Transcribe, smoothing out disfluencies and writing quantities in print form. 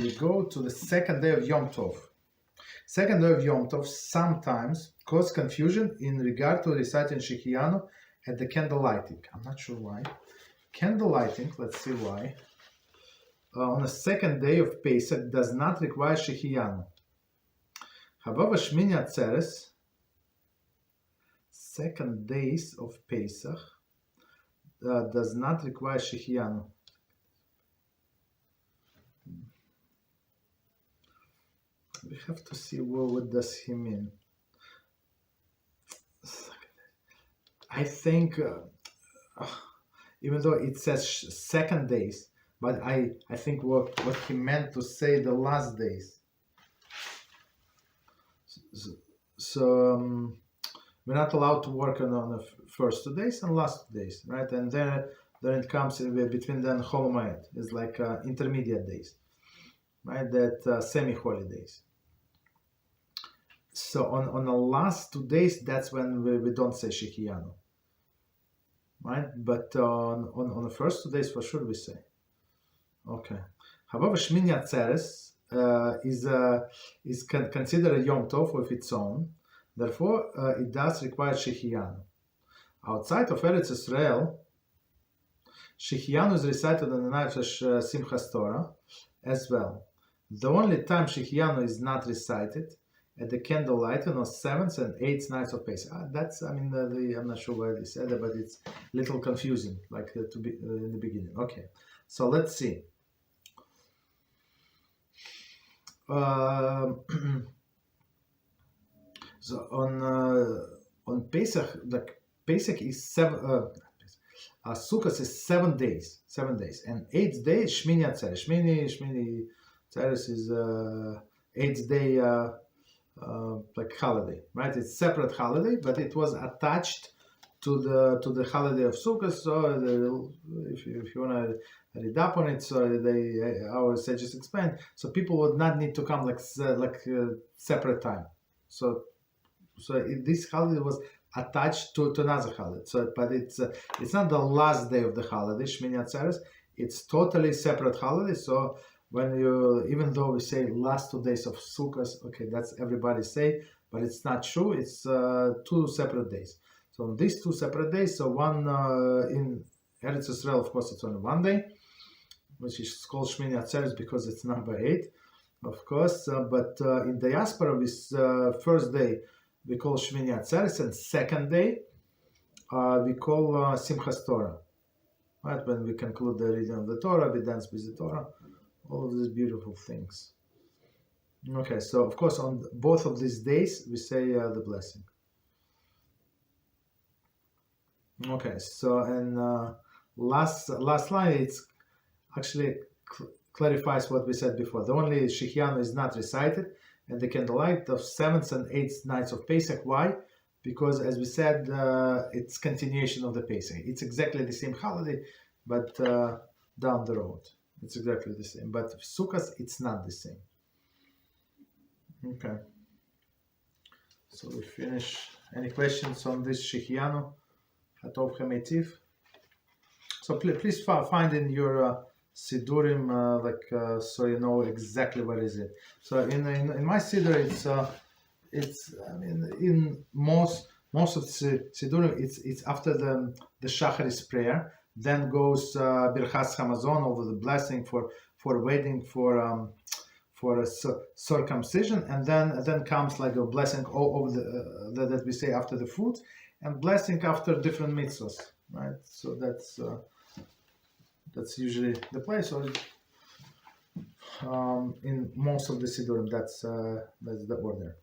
we go to the second day of Yom Tov. Second day of Yom Tov sometimes cause confusion in regard to reciting Shehecheyanu at the candle lighting. I'm not sure why. Candle lighting, let's see why. On the second day of Pesach does not require Shehecheyanu. However, Shmini Atzeres, second days of Pesach, does not require Shehecheyanu. We have to see what does he mean. I think, even though it says second days, but I think what he meant to say the last days. So we're not allowed to work on the first 2 days and last 2 days, right? And then it comes between then Chol Moed. It's like intermediate days, right? That semi-holy days. So on the last 2 days, that's when we don't say Shehecheyanu, right? But on the first 2 days, for sure we say. Okay. However, Shmini Atzeres is considered a Yom Tov of its own. Therefore, it does require Shehecheyanu. Outside of Eretz Israel, Shehecheyanu is recited on the night of Simchas Torah as well. The only time Shehecheyanu is not recited at the candle lighting on 7th and 8th nights of Pesach. That's, I mean, I'm not sure why they said that, but it's a little confusing, like to be in the beginning. Okay, so let's see. So on Pesach, like Pesach is Sukkot is 7 days, and 8th day is Shmini Atzeres. Shmini Atzeres is 8th day. Like holiday, right? It's separate holiday, but it was attached to the holiday of Sukkot. So if you want to read up on it, so our sages explain. So people would not need to come like separate time. So this holiday was attached to another holiday. So, but it's not the last day of the holiday, Shmini Atzeres. It's totally separate holiday. So when even though we say last 2 days of Sukkot, okay, that's everybody say, but it's not true. It's 2 separate days. So on these 2 separate days, so one in Eretz Israel, of course, it's only 1 day, which is called Shmini Atzeres because it's number 8, of course. But in diaspora, this first day we call Shmini Atzeres, and second day we call Simchas Torah. Right, when we conclude the reading of the Torah, we dance with the Torah. All of these beautiful things. Okay, so of course on both of these days we say the blessing. Okay, so and last line, it's actually clarifies what we said before. The only Shehecheyanu is not recited at the candlelight of 7th and 8th nights of Pesach. Why? Because as we said, it's continuation of the Pesach. It's exactly the same holiday, but down the road. It's exactly the same, but Sukkot, it's not the same. Okay. So we finish. Any questions on this Shehecheyanu? Hatov Hametiv. So please find in your Sidurim, so you know exactly what is it. So in my Siddur, it's I mean in most of the Sidurim, it's after the Shacharis prayer. Then goes Berachos Hamazon, over the blessing for waiting for a circumcision, and then comes like a blessing over that we say after the food, and blessing after different mitzvahs, right? So that's usually the place. Or in most of the Sidurim, that's the order.